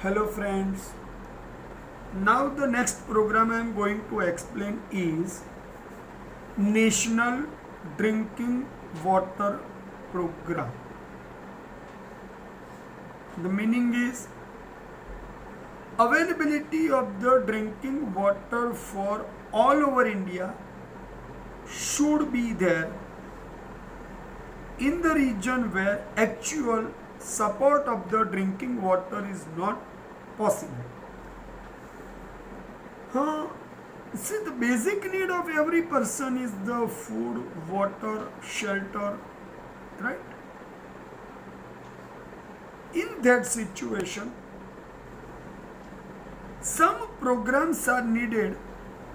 Hello friends. Now the next program I am going to explain is National Drinking Water Program. The meaning is availability of the drinking water for all over India should be there in the region where actual support of the drinking water is not possible. See, the basic need of every person is the food, water, shelter, right? In that situation, some programs are needed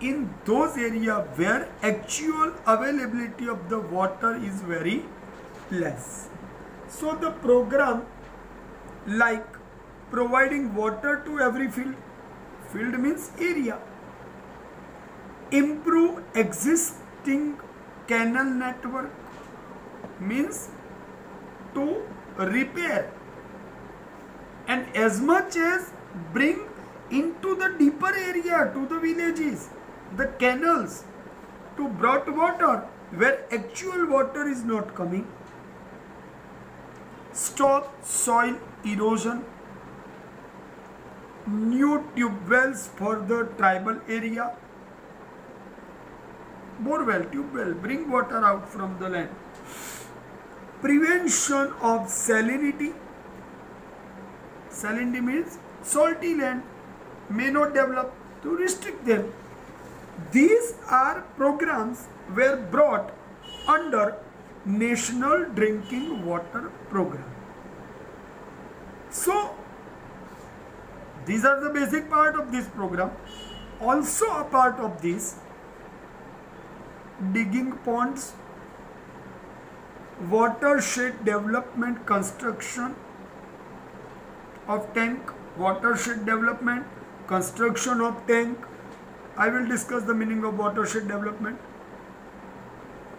in those areas where actual availability of the water is very less. So the program like providing water to every field means area, improve existing canal network means to repair, and as much as bring into the deeper area to the villages the canals to brought water where actual water is not coming, stop soil erosion, new tube wells for the tribal area, borewell, tube well, bring water out from the land, prevention of salinity. Salinity means salty land may not develop, to restrict them. These are programs were brought under National Drinking Water Program. So these are the basic part of this program. Also a part of this, digging ponds, watershed development, construction of tank, watershed development, construction of tank. I will discuss the meaning of watershed development.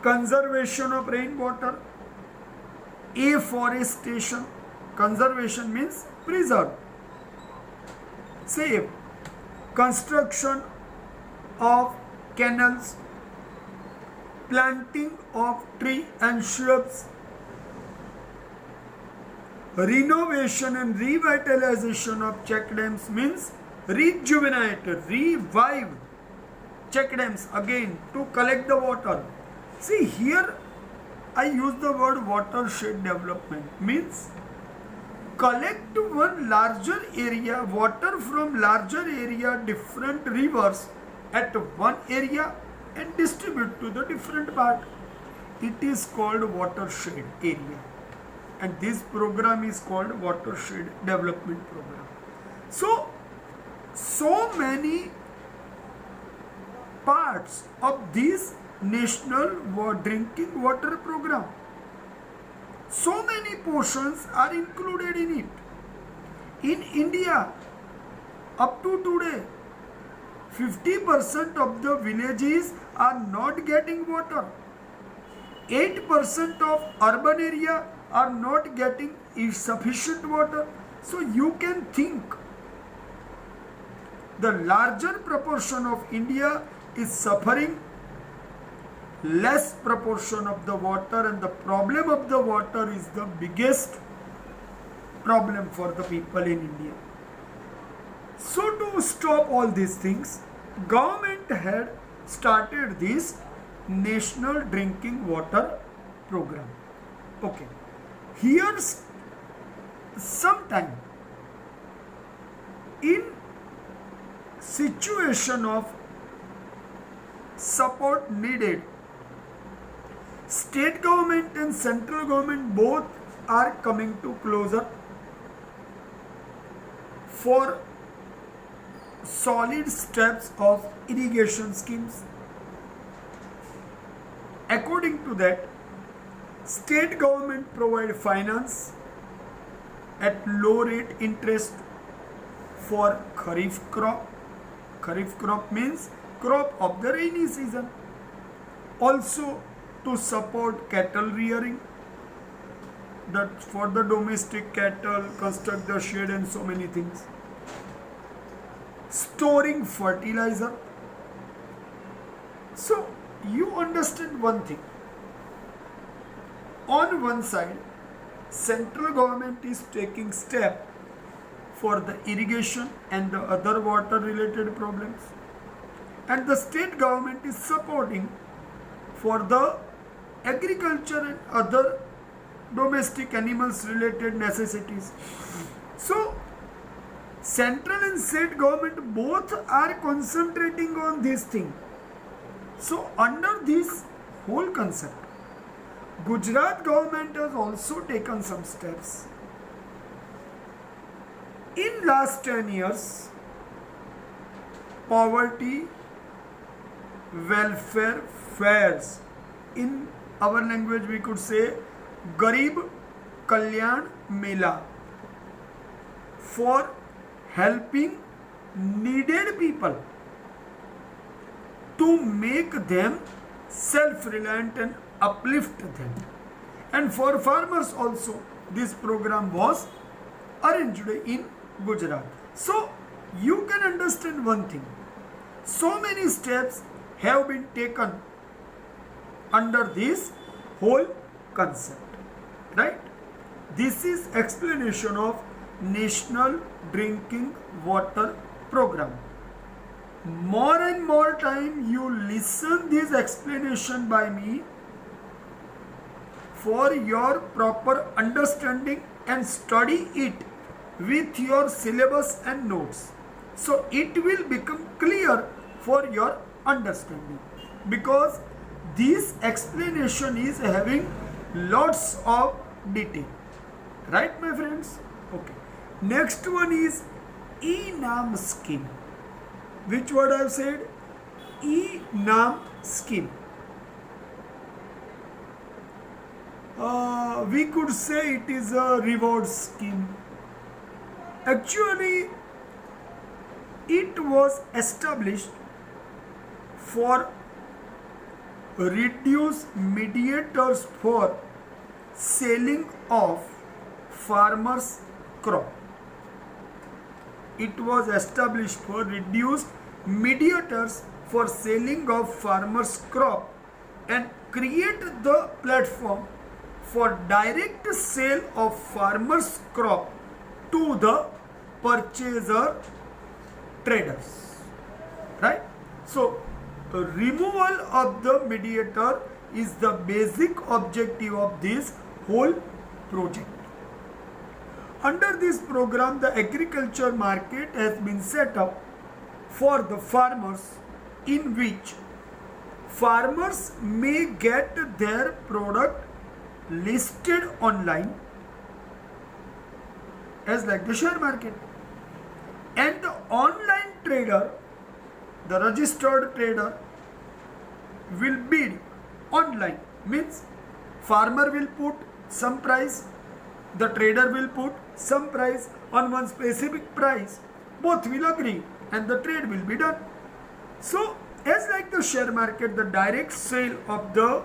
Conservation of rainwater, afforestation. Conservation means preserve, save. Construction of canals, planting of tree and shrubs, renovation and revitalization of check dams means rejuvenate, revive check dams again to collect the water. See, here I use the word watershed development means collect one larger area, water from larger area, different rivers at one area and distribute to the different part. It is called watershed area, and this program is called watershed development program. So many parts of this national drinking water program, so many portions are included in it. In India, up to today, 50% of the villages are not getting water. 8% of urban area are not getting sufficient water. So you can think the larger proportion of India is suffering less proportion of the water, and the problem of the water is the biggest problem for the people in India. So to stop all these things, government had started this National Drinking Water Program. Okay, here's sometime in situation of support needed, state government and central government both are coming to closer for solid steps of irrigation schemes. According to that, state government provide finance at low rate interest for Kharif crop. Kharif crop means crop of the rainy season. Also to support cattle rearing, that for the domestic cattle, construct the shed and so many things. storing fertilizer. So you understand one thing. On one side, central government is taking step for the irrigation and the other water related problems, and the state government is supporting for the agriculture and other domestic animals related necessities. So central and state government both are concentrating on this thing. So under this whole concept, Gujarat government has also taken some steps. In last 10 years, poverty welfare fairs, in our language we could say Garib Kalyan Mela, for helping needed people to make them self-reliant and uplift them. And for farmers also, this program was arranged in Gujarat. So you can understand one thing. So many steps have been taken under this whole concept, right? This is explanation of National Drinking Water Program. More and more time you listen this explanation by me for your proper understanding and study it with your syllabus and notes. So it will become clear for your understanding, because this explanation is having lots of detail, right my friends? Okay, next one is E-NAM scheme. Which word I have said? E-NAM scheme. We could say it is a reward scheme. Actually, it was established for reduce mediators for selling of farmers' crop. It was established for reduced mediators for selling of farmers' crop and create the platform for direct sale of farmers' crop to the purchaser traders, right? So removal of the mediator is the basic objective of this whole project. Under this program, the agriculture market has been set up for the farmers, in which farmers may get their product listed online as like the share market, and the online trader, the registered trader, will bid online. Means farmer will put some price, the trader will put some price on one specific price, both will agree and the trade will be done. So as like the share market, the direct sale of the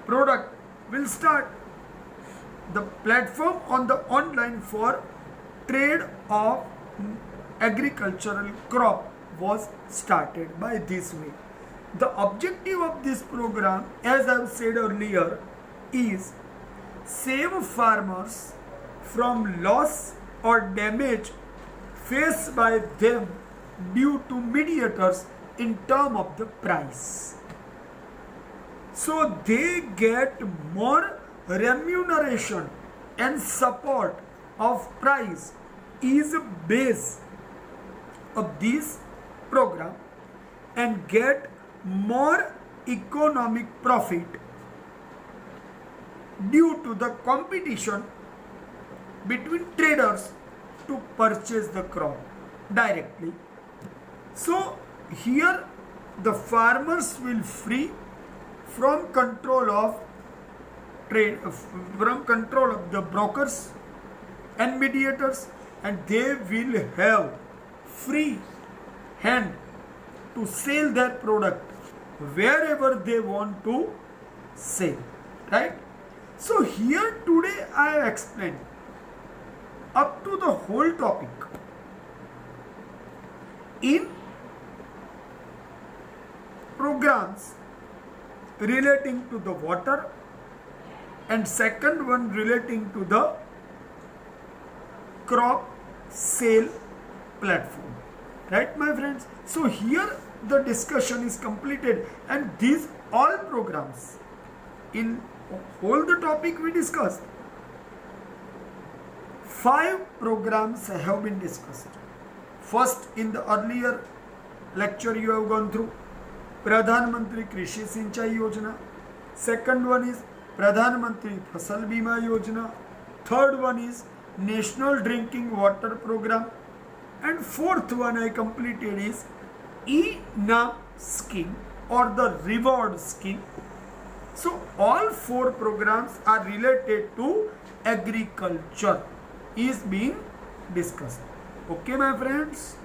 product will start. The platform on the online for trade of agricultural crop was started by this way. The objective of this program, as I have said earlier, is save farmers from loss or damage faced by them due to mediators in terms of the price. So they get more remuneration and support of price is a base of this program, and get more economic profit due to the competition between traders to purchase the crop directly. So here the farmers will free from control of trade, from control of the brokers and mediators, and they will have free hand to sell their product wherever they want to sell, right? So here today I have explained up to the whole topic. in programs relating to the water, and second one relating to the crop sale platform. Right, my friends? So here the discussion is completed, and these all programs in all the topic we discussed, 5 programs have been discussed. First, in the earlier lecture you have gone through Pradhan Mantri Krishi Sinchai Yojana. Second one is Pradhan Mantri Fasal Bima Yojana. Third one is National Drinking Water Program. And fourth one I completed is E-NAM scheme or the reward scheme. So all 4 programs are related to agriculture is being discussed. Okay, my friends.